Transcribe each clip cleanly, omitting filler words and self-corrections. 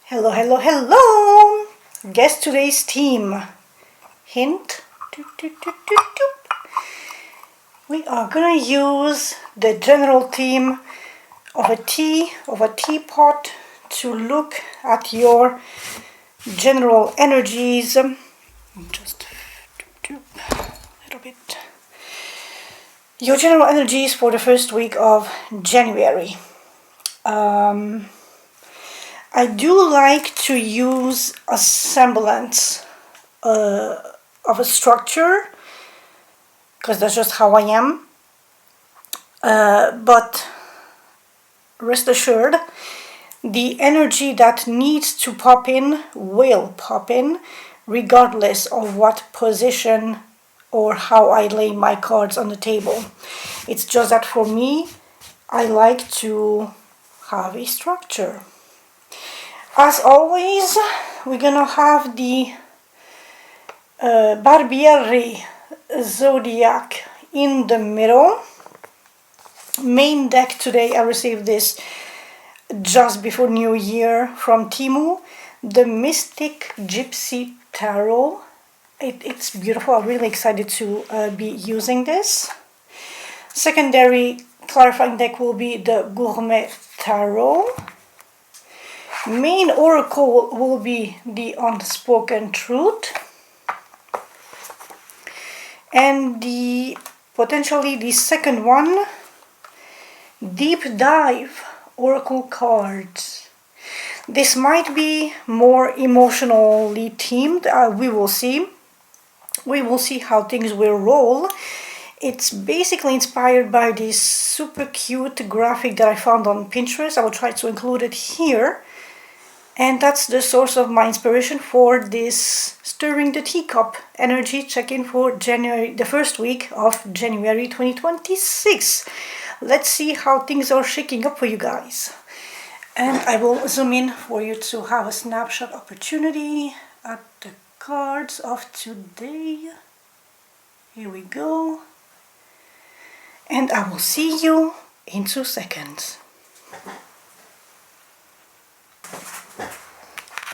Hello, hello, hello! Guess today's theme. Hint. Doop, doop, doop, doop, doop. We are gonna use the general theme of a teapot to look at your general energies. Just doop, doop, a little bit. Your general energies for the first week of January. I do like to use a semblance of a structure because that's just how I am. But rest assured, the energy that needs to pop in will pop in regardless of what position or how I lay my cards on the table. It's just that for me, I like to have a structure. As always, we're gonna have the Barbiery Zodiac in the middle. Main deck today, I received this just before New Year from Temu. The Mystic Gypsy Tarot. It's beautiful. I'm really excited to be using this. Secondary clarifying deck will be the Gourmet Tarot. Main oracle will be the Unspoken Truth. And potentially the second one, Deep Dive Oracle cards. This might be more emotionally themed. We will see. We will see how things will roll. It's basically inspired by this super cute graphic that I found on Pinterest. I will try to include it here. And that's the source of my inspiration for this Stirring the Teacup energy check-in for January, the first week of January 2026. Let's see how things are shaking up for you guys. And I will zoom in for you to have a snapshot opportunity at the cards of today. Here we go. And I will see you in 2 seconds.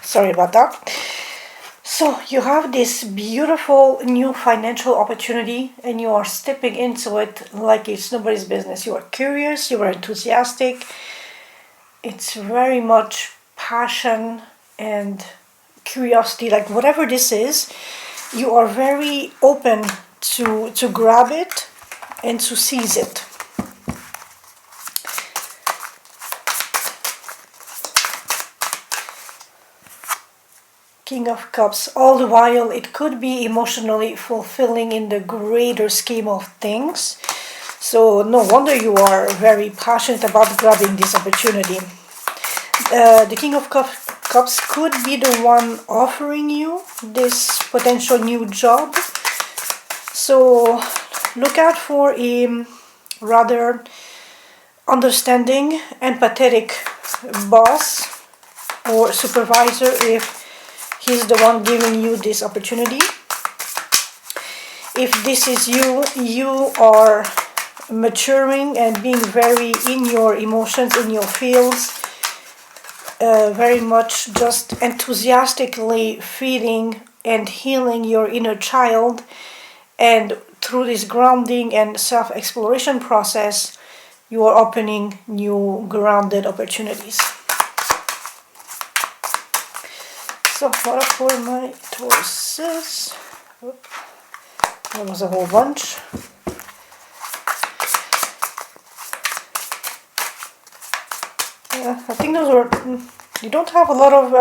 Sorry about that. So you have this beautiful new financial opportunity and you are stepping into it like it's nobody's business. You are curious, you are enthusiastic. It's very much passion and curiosity, like whatever this is, you are very open to grab it and to seize it. King of Cups. All the while, it could be emotionally fulfilling in the greater scheme of things. So no wonder you are very passionate about grabbing this opportunity. The King of Cups could be the one offering you this potential new job. So look out for a rather understanding, empathetic boss or supervisor if he's the one giving you this opportunity. If this is you, you are maturing and being very in your emotions, in your feels, very much just enthusiastically feeding and healing your inner child. And through this grounding and self-exploration process, you are opening new grounded opportunities. So what for my Tauruses? There was a whole bunch. Yeah, I think those were. You don't have a lot of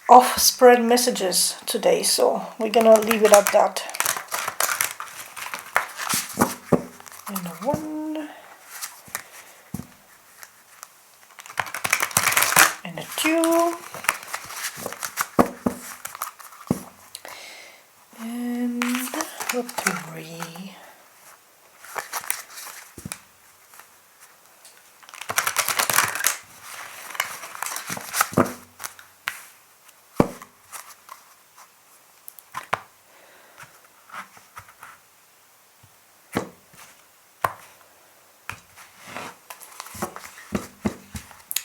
off-spread messages today, so we're gonna leave it at that. And a 1 and a 2. And a 3.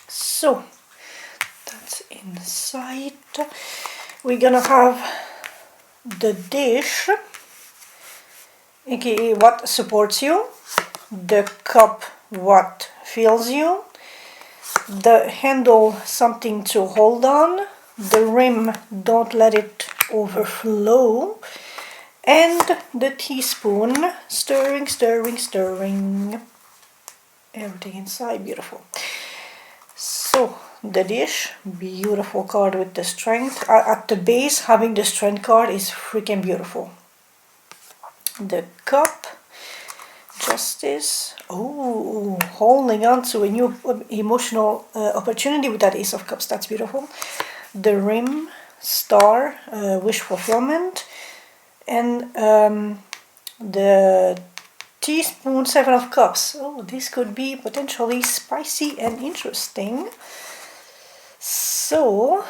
So inside. We're gonna have the dish, aka what supports you, the cup, what fills you, the handle, something to hold on, the rim, don't let it overflow, and the teaspoon, stirring, stirring, stirring. Everything inside, beautiful. So the dish, beautiful card with the strength. At the base, having the strength card is freaking beautiful. The cup, justice. Oh, holding on to a new emotional opportunity with that Ace of Cups. That's beautiful. The rim, star, wish fulfillment, and the teaspoon, Seven of Cups. Oh, this could be potentially spicy and interesting. So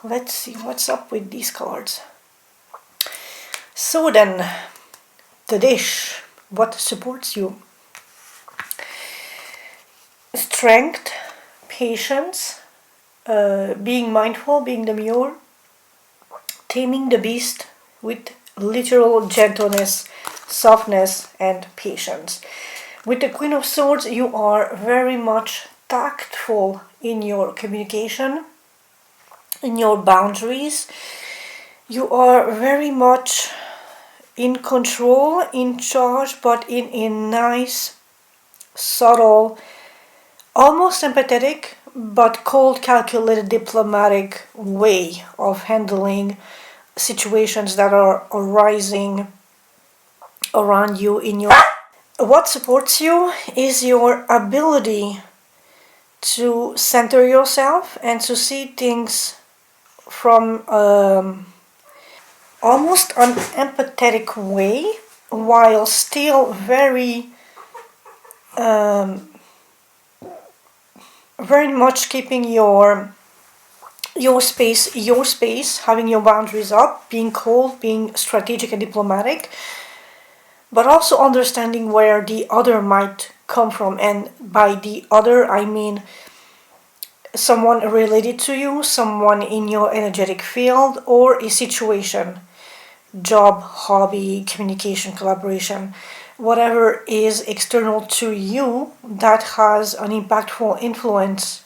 let's see what's up with these cards. So then, the dish, what supports you? Strength, patience, being mindful, being demure, taming the beast with literal gentleness, softness, and patience. With the Queen of Swords, you are very much tactful in your communication, in your boundaries. You are very much in control, in charge, but in a nice, subtle, almost empathetic, but cold, calculated, diplomatic way of handling situations that are arising around you in your... What supports you is your ability to center yourself and to see things from almost an empathetic way, while still very much keeping your space, having your boundaries up, being cold, being strategic and diplomatic, but also understanding where the other might come from. And by the other, I mean someone related to you, someone in your energetic field, or a situation, job, hobby, communication, collaboration, whatever is external to you that has an impactful influence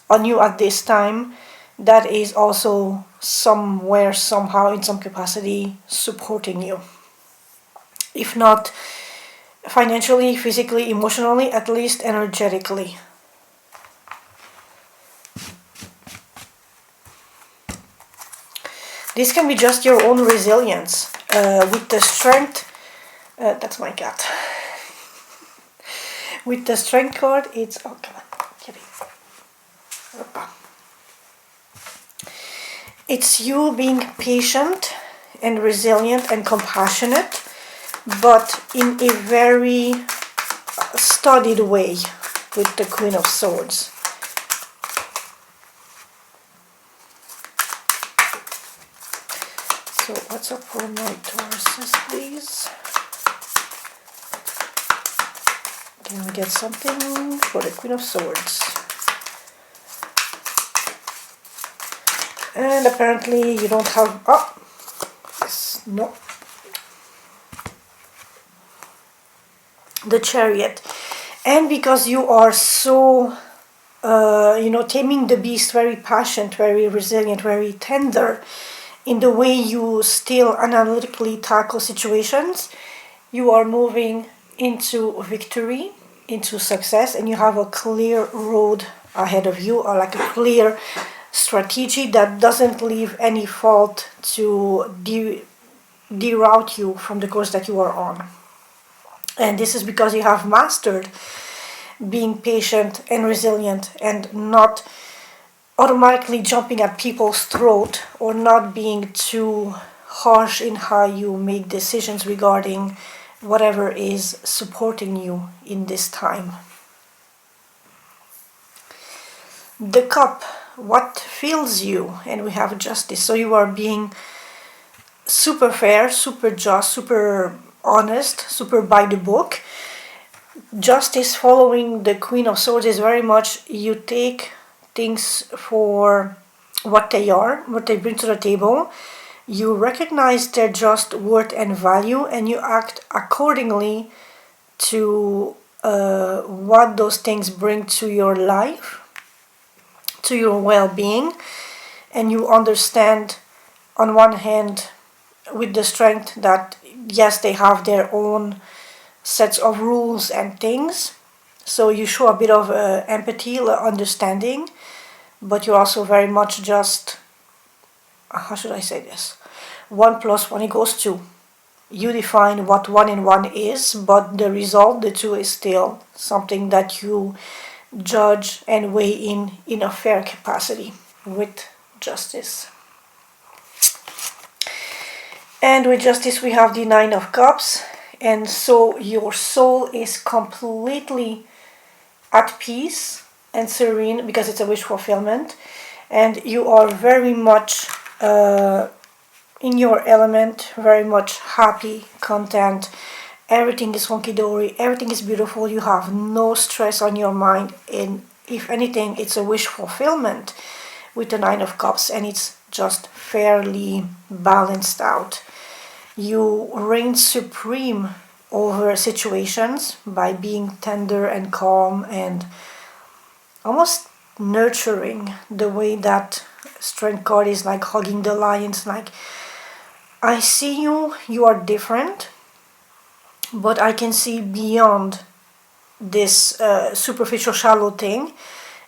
on you at this time, that is also somewhere, somehow, in some capacity supporting you. If not financially, physically, emotionally, at least energetically. This can be just your own resilience. With the strength, that's my cat. With the strength card, it's, oh come on, it's you being patient and resilient and compassionate, but in a very studied way with the Queen of Swords. So what's up for my Tauruses, please? Can we get something for the Queen of Swords? And apparently you don't have... Oh! Yes, no. The Chariot. And because you are so, taming the beast, very passionate, very resilient, very tender, in the way you still analytically tackle situations, you are moving into victory, into success, and you have a clear road ahead of you, or like a clear strategy that doesn't leave any fault to deroute you from the course that you are on. And this is because you have mastered being patient and resilient and not automatically jumping at people's throat, or not being too harsh in how you make decisions regarding whatever is supporting you in this time. The Cup, what fills you? And we have Justice. So you are being super fair, super just, super honest, super by the book. Justice, following the Queen of Swords, is very much you take things for what they are, what they bring to the table. You recognize their just worth and value, and you act accordingly to what those things bring to your life, to your well-being. And you understand, on one hand, with the strength that yes, they have their own sets of rules and things, so you show a bit of empathy, understanding, but you're also very much just, how should I say this, 1 + 1 = 2. You define what 1 and 1 is, but the result, the 2, is still something that you judge and weigh in a fair capacity with justice. And with justice we have the 9 of Cups, and so your soul is completely at peace and serene because it's a wish fulfillment, and you are very much in your element, very much happy, content. Everything is hunky-dory, everything is beautiful, you have no stress on your mind, and if anything, it's a wish fulfillment with the 9 of Cups, and it's just fairly balanced out. You reign supreme over situations by being tender and calm and almost nurturing, the way that Strength card is like hugging the lions, like, I see you, you are different, but I can see beyond this superficial, shallow thing,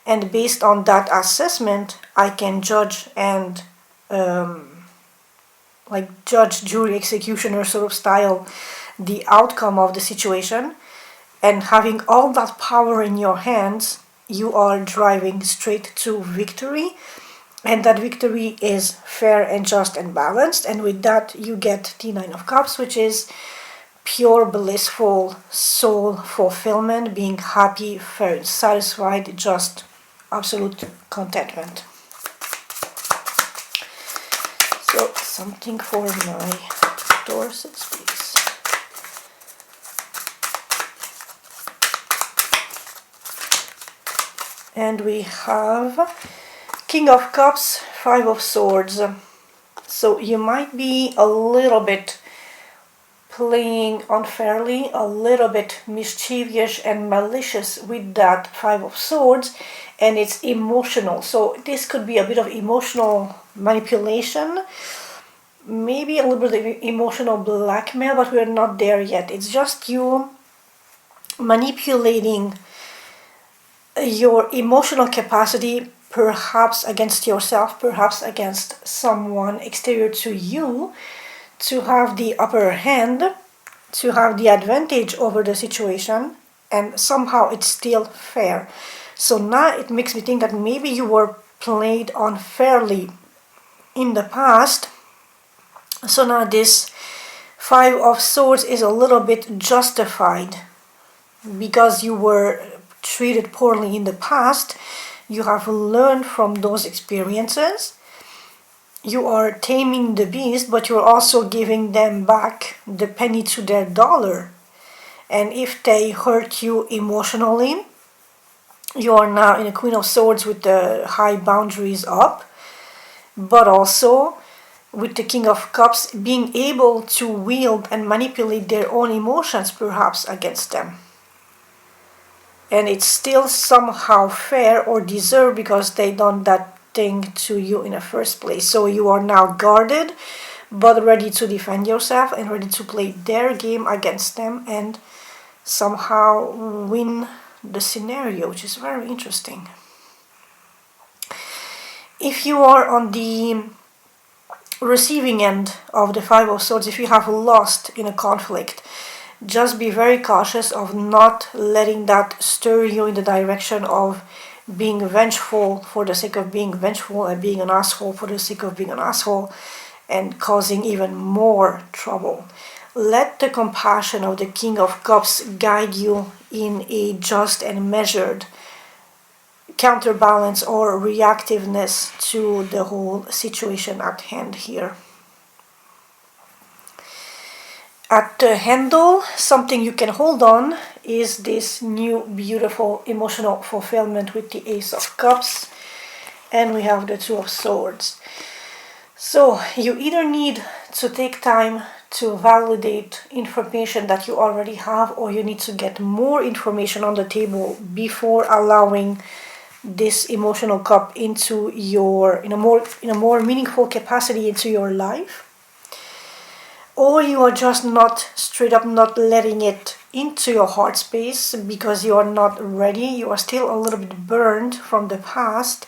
and based on that assessment, I can judge and like judge, jury, executioner sort of style, the outcome of the situation. And having all that power in your hands, you are driving straight to victory, and that victory is fair and just and balanced. And with that you get the 9 of Cups, which is pure blissful soul fulfillment, being happy, fair and satisfied, just absolute contentment. So something for my Tauruses, please. And we have King of Cups, 5 of Swords. So you might be a little bit playing unfairly, a little bit mischievous and malicious with that 5 of Swords, and it's emotional. So this could be a bit of emotional manipulation, maybe a little bit of emotional blackmail, but we're not there yet. It's just you manipulating your emotional capacity, perhaps against yourself, perhaps against someone exterior to you, to have the upper hand, to have the advantage over the situation, and somehow it's still fair. So now it makes me think that maybe you were played unfairly in the past. So now this 5 of Swords is a little bit justified because you were treated poorly in the past. You have learned from those experiences. You are taming the beast, but you're also giving them back the penny to their dollar. And if they hurt you emotionally, you are now in a Queen of Swords with the high boundaries up, but also with the King of Cups being able to wield and manipulate their own emotions perhaps against them. And it's still somehow fair or deserved because they done that thing to you in the first place. So you are now guarded, but ready to defend yourself and ready to play their game against them and somehow win the scenario, which is very interesting. If you are on the receiving end of the 5 of Swords, if you have lost in a conflict, just be very cautious of not letting that stir you in the direction of being vengeful for the sake of being vengeful and being an asshole for the sake of being an asshole and causing even more trouble. Let the compassion of the King of Cups guide you in a just and measured counterbalance or reactiveness to the whole situation at hand here. At the handle, something you can hold on is this new beautiful emotional fulfillment with the Ace of Cups. and we have the Two of Swords. So you either need to take time to validate information that you already have, or you need to get more information on the table before allowing this emotional cup into your in a more meaningful capacity into your life. Or you are just not straight up not letting it into your heart space because you are not ready. You are still a little bit burned from the past.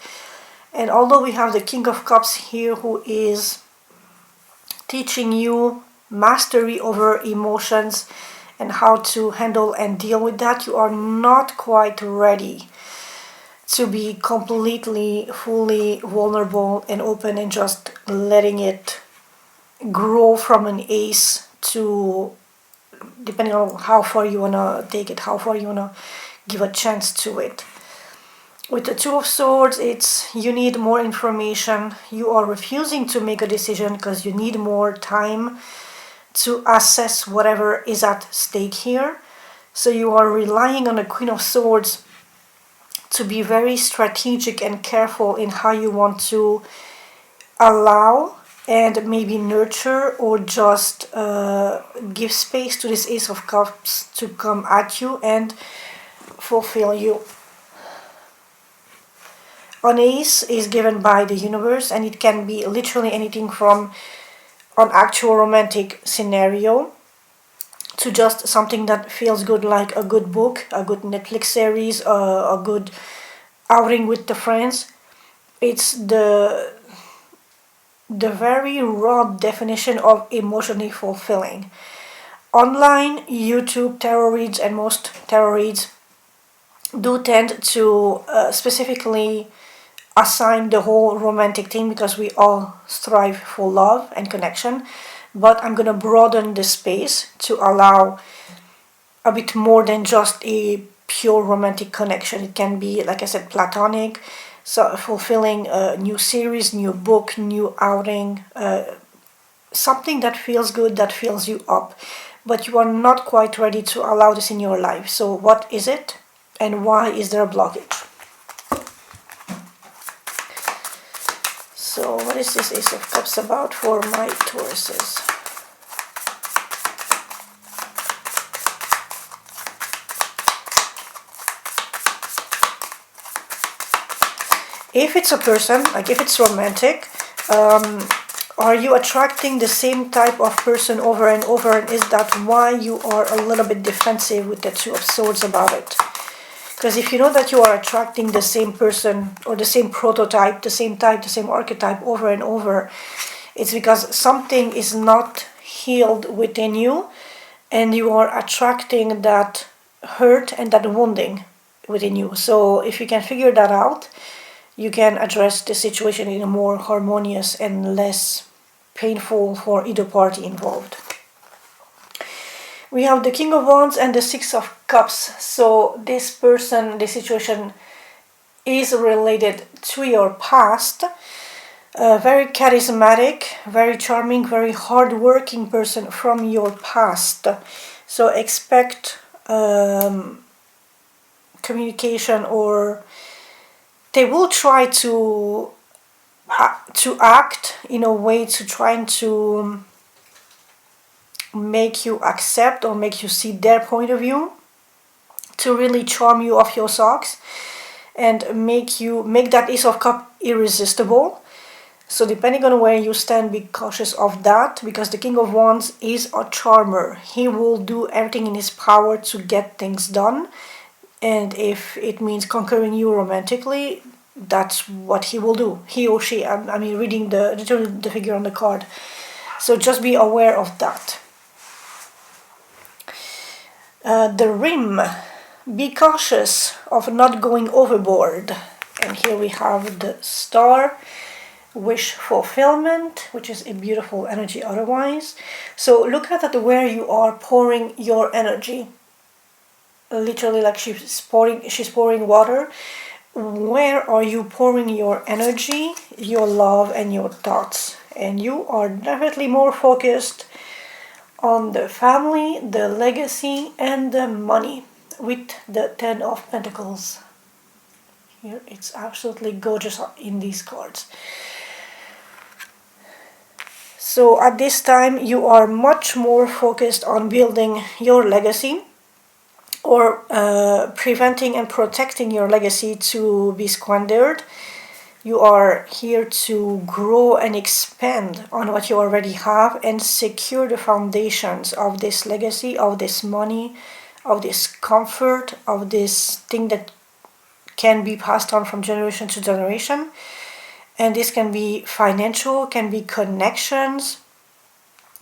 And although we have the King of Cups here, who is teaching you mastery over emotions and how to handle and deal with that, you are not quite ready to be completely, fully vulnerable and open and just letting it grow from an ace to, depending on how far you want to take it, how far you want to give a chance to it. With the Two of Swords, it's you need more information. You are refusing to make a decision because you need more time to assess whatever is at stake here. So you are relying on the Queen of Swords to be very strategic and careful in how you want to allow and maybe nurture or just give space to this Ace of Cups to come at you and fulfill you. An ace is given by the universe, and it can be literally anything from an actual romantic scenario to just something that feels good, like a good book, a good Netflix series, a good outing with the friends. It's the very raw definition of emotionally fulfilling. Online, YouTube tarot reads and most tarot reads do tend to specifically assign the whole romantic thing because we all strive for love and connection, but I'm gonna broaden the space to allow a bit more than just a pure romantic connection. It can be, like I said, platonic, so fulfilling a new series, new book, new outing, something that feels good, that fills you up, but you are not quite ready to allow this in your life. So what is it, and why is there a blockage? So what is this Ace of Cups about for my Tauruses? If it's a person, like if it's romantic, are you attracting the same type of person over and over, and is that why you are a little bit defensive with the Two of Swords about it? Because if you know that you are attracting the same person or the same prototype, the same type, the same archetype over and over, it's because something is not healed within you, and you are attracting that hurt and that wounding within you. So if you can figure that out, you can address the situation in a more harmonious and less painful for either party involved. We have the King of Wands and the Six of Cups. So this person, this situation is related to your past. Very charismatic, very charming, very hardworking person from your past. So expect communication, or they will try to act in a way to trying to make you accept or make you see their point of view, to really charm you off your socks and make that Ace of Cups irresistible. So depending on where you stand, be cautious of that, because the King of Wands is a charmer. He will do everything in his power to get things done, and if it means conquering you romantically, that's what he will do. He or she, I mean, reading the figure on the card. So just be aware of that. The rim, be cautious of not going overboard. And here we have the Star, wish fulfillment, which is a beautiful energy otherwise. So look at that, where you are pouring your energy. Literally, like she's pouring water. Where are you pouring your energy, your love, and your thoughts? And you are definitely more focused on the family, the legacy, and the money with the Ten of Pentacles here. It's absolutely gorgeous in these cards. So at this time you are much more focused on building your legacy, or preventing and protecting your legacy to be squandered. You are here to grow and expand on what you already have and secure the foundations of this legacy, of this money, of this comfort, of this thing that can be passed on from generation to generation. And this can be financial, can be connections.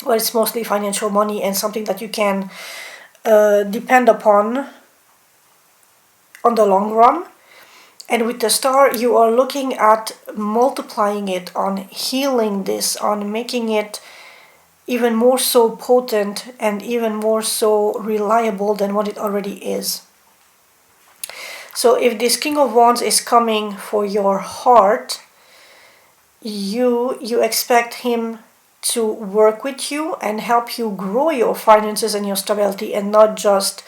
Well, it's mostly financial, money, and something that you can depend upon on the long run. And with the star, you are looking at multiplying it, on healing this, on making it even more so potent and even more so reliable than what it already is. So if this King of Wands is coming for your heart, you expect him to work with you and help you grow your finances and your stability, and not just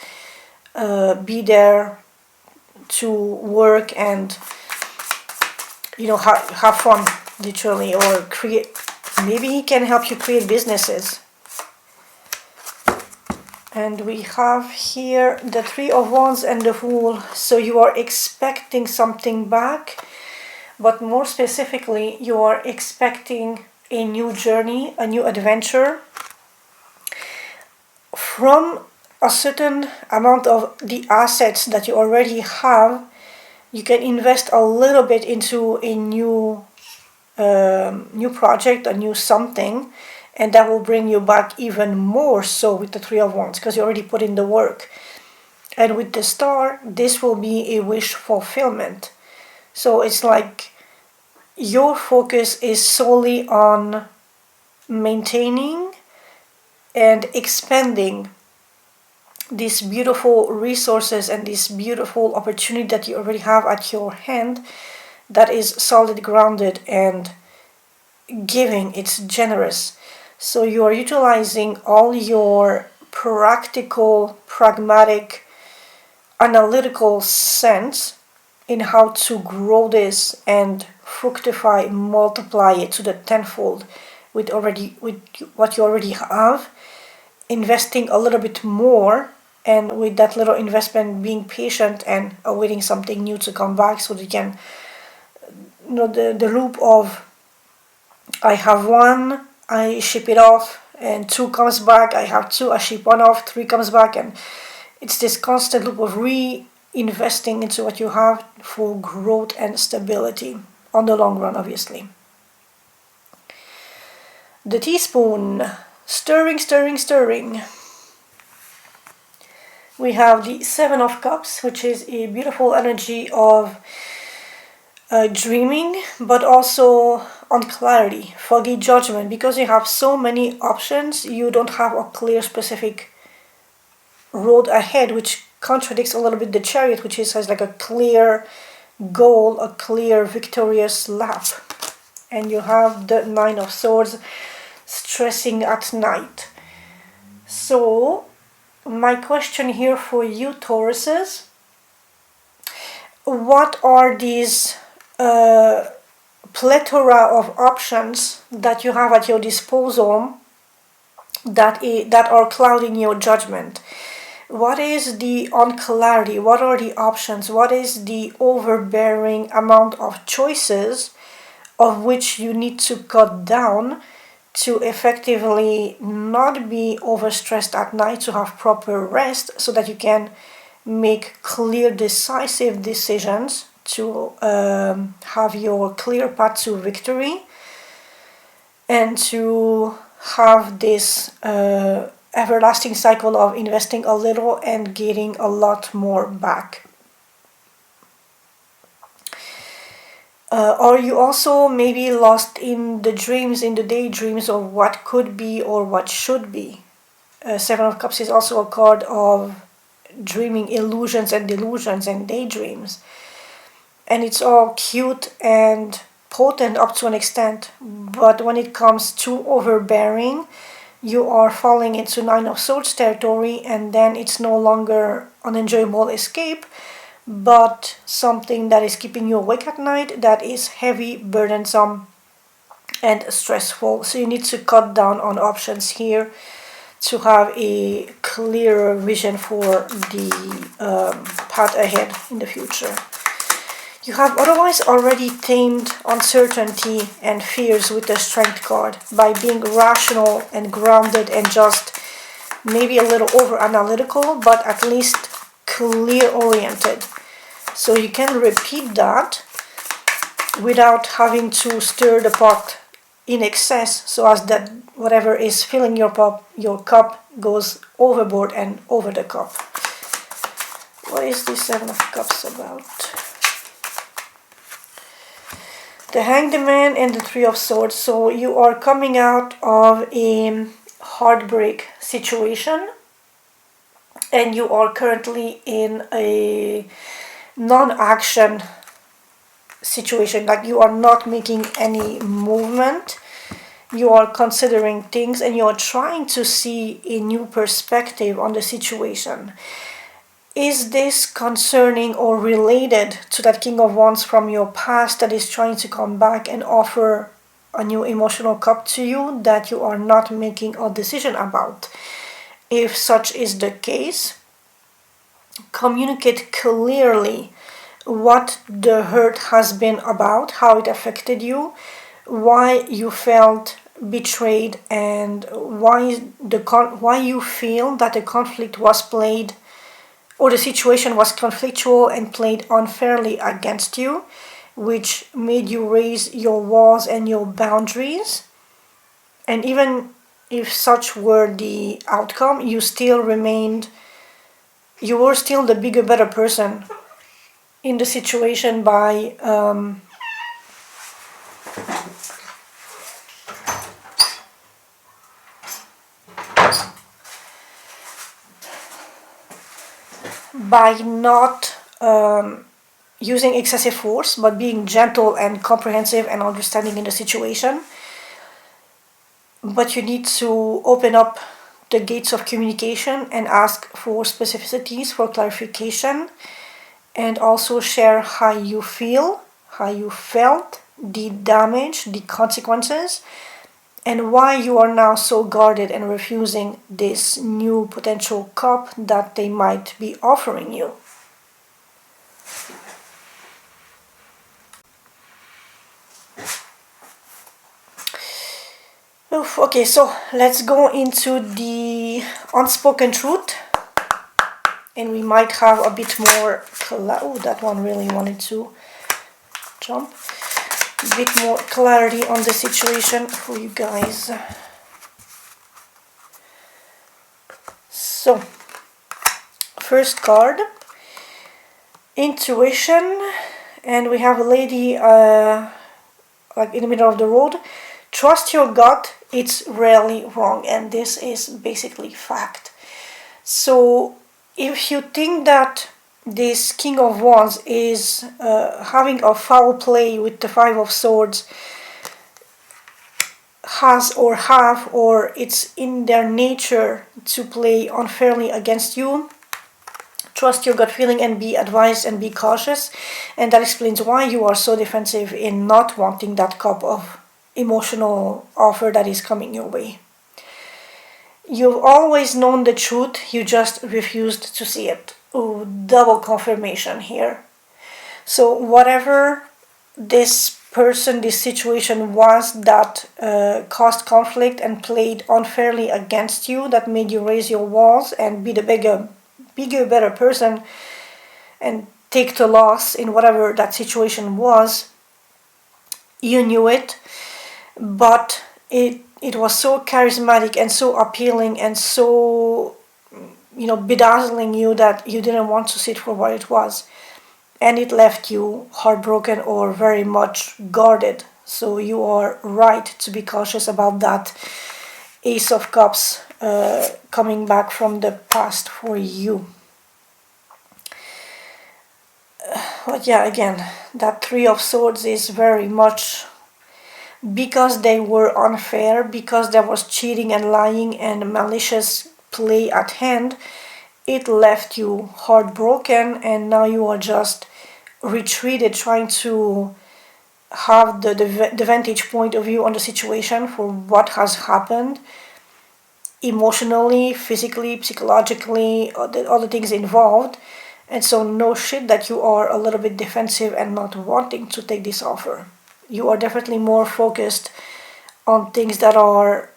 be there to work and, you know, have fun, literally, or create. Maybe he can help you create businesses. And we have here the Three of Wands and the Fool. So you are expecting something back, but more specifically, you are expecting a new journey, a new adventure from a certain amount of the assets that you already have. You can invest a little bit into a new project, a new something, and that will bring you back even more so with the Three of Wands, because you already put in the work. And with the Star, this will be a wish fulfillment. So it's like your focus is solely on maintaining and expanding these beautiful resources and this beautiful opportunity that you already have at your hand, that is solid, grounded, and giving. It's generous. So you are utilizing all your practical, pragmatic, analytical sense in how to grow this and fructify, multiply it to the tenfold with what you already have, investing a little bit more, and with that little investment being patient and awaiting something new to come back, so that you can, you know, the loop of I have one, I ship it off, and two comes back, I have two, I ship one off, three comes back, and it's this constant loop of reinvesting into what you have for growth and stability on the long run, obviously. The teaspoon, stirring, stirring, stirring. We have the Seven of Cups, which is a beautiful energy of dreaming, but also on clarity, foggy judgment. Because you have so many options, you don't have a clear, specific road ahead, which contradicts a little bit the Chariot, which has like a clear goal, a clear victorious lap. And you have the Nine of Swords, stressing at night. So my question here for you, Tauruses, what are these plethora of options that you have at your disposal that are clouding your judgment? What is the unclarity? What are the options? What is the overbearing amount of choices of which you need to cut down to effectively not be overstressed at night, to have proper rest, so that you can make clear, decisive decisions to have your clear path to victory, and to have this everlasting cycle of investing a little and getting a lot more back. Are you also maybe lost in the dreams, in the daydreams of what could be or what should be? Seven of Cups is also a card of dreaming illusions and delusions and daydreams. And it's all cute and potent up to an extent, but when it comes to overbearing, you are falling into Nine of Swords territory, and then it's no longer an enjoyable escape, but something that is keeping you awake at night, that is heavy, burdensome, and stressful. So you need to cut down on options here to have a clearer vision for the path ahead in the future. You have otherwise already tamed uncertainty and fears with the Strength card by being rational and grounded and just maybe a little over analytical, but at least clear oriented. So you can repeat that without having to stir the pot in excess, so as that whatever is filling your cup goes overboard and over the cup. What is this Seven of Cups about? The Hanged Man and the Three of Swords. So you are coming out of a heartbreak situation, and you are currently in a non-action situation, like you are not making any movement. You are considering things and you are trying to see a new perspective on the situation. Is this concerning or related to that King of Wands from your past that is trying to come back and offer a new emotional cup to you that you are not making a decision about? If such is the case, communicate clearly what the hurt has been about, how it affected you, why you felt betrayed, and why you feel that the conflict was played, or the situation was conflictual and played unfairly against you, which made you raise your walls and your boundaries. And even if such were the outcome, you were still the bigger, better person in the situation by not using excessive force, but being gentle and comprehensive and understanding in the situation. But you need to open up the gates of communication and ask for specificities, for clarification, and also share how you feel, how you felt, the damage, the consequences, and why you are now so guarded and refusing this new potential cup that they might be offering you. Oof, okay, so let's go into the unspoken truth. And we might have a bit more, oh, that one really wanted to jump. A bit more clarity on the situation for you guys. So, first card, intuition, and we have a lady like in the middle of the road. Trust your gut, it's rarely wrong, and this is basically fact. So if you think that this King of Wands is having a foul play with the Five of Swords, or it's in their nature to play unfairly against you, trust your gut feeling and be advised and be cautious. And that explains why you are so defensive in not wanting that cup of emotional offer that is coming your way. You've always known the truth, you just refused to see it. Ooh, double confirmation here. So whatever this person, this situation was that caused conflict and played unfairly against you, that made you raise your walls and be the bigger, better person and take the loss in whatever that situation was, you knew it, but it was so charismatic and so appealing and so, bedazzling you that you didn't want to see it for what it was. And it left you heartbroken or very much guarded. So you are right to be cautious about that Ace of Cups coming back from the past for you. But yeah, again, that Three of Swords is very much because they were unfair, because there was cheating and lying and malicious play at hand. it left you heartbroken, and now you are just retreated, trying to have the vantage point of view on the situation for what has happened emotionally, physically, psychologically, all the things involved. And so no shit that you are a little bit defensive and not wanting to take this offer. You are definitely more focused on things that are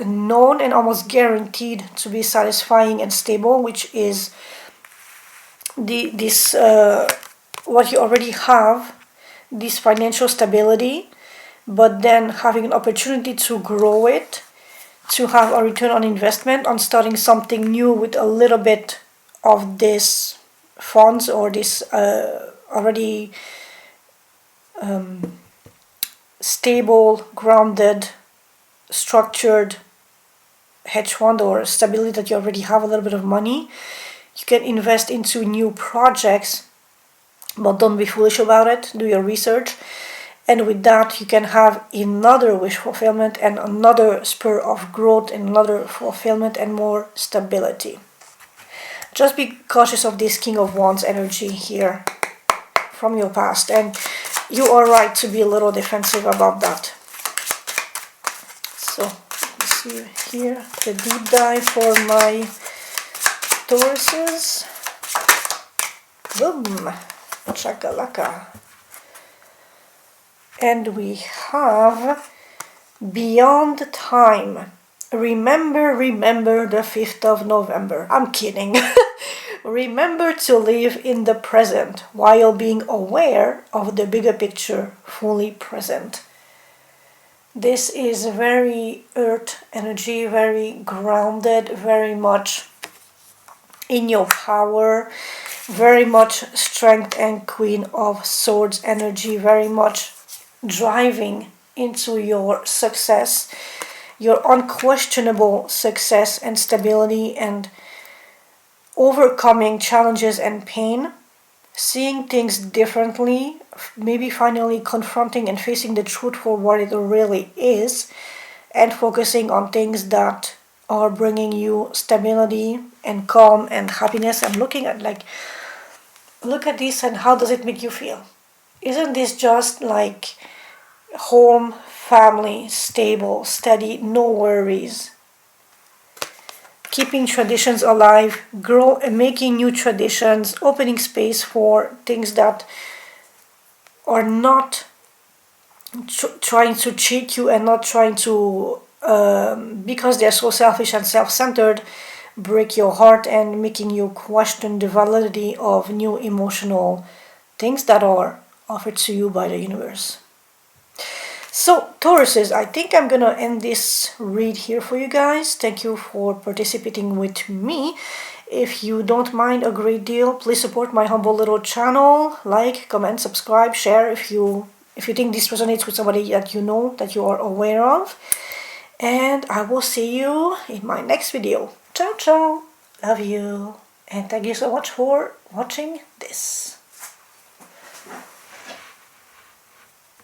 known and almost guaranteed to be satisfying and stable, which is what you already have, this financial stability, but then having an opportunity to grow it, to have a return on investment on starting something new with a little bit of this funds or this already stable, grounded, structured hedge fund or stability that you already have a little bit of money. You can invest into new projects, but don't be foolish about it. Do your research. And with that, you can have another wish fulfillment and another spur of growth and another fulfillment and more stability. Just be cautious of this King of Wands energy here from your past. And you are right to be a little defensive about that. So, let's see here the deep dive for my Tauruses. Boom! Chakalaka. And we have Beyond Time. Remember the 5th of November. I'm kidding. Remember to live in the present while being aware of the bigger picture, fully present. This is very earth energy, very grounded, very much in your power, very much strength and Queen of Swords energy, very much driving into your success, your unquestionable success and stability, and overcoming challenges and pain, seeing things differently, maybe finally confronting and facing the truth for what it really is, and focusing on things that are bringing you stability and calm and happiness, and looking at look at this and how does it make you feel? Isn't this just like home, family, stable, steady, no worries? Keeping traditions alive, making new traditions, opening space for things that are not trying to cheat you and not trying to, because they're so selfish and self-centered, break your heart and making you question the validity of new emotional things that are offered to you by the universe. So, Tauruses, I think I'm gonna end this read here for you guys. Thank you for participating with me. If you don't mind a great deal, please support my humble little channel. Like, comment, subscribe, share if you think this resonates with somebody that you know, that you are aware of. And I will see you in my next video. Ciao, ciao. Love you. And thank you so much for watching this.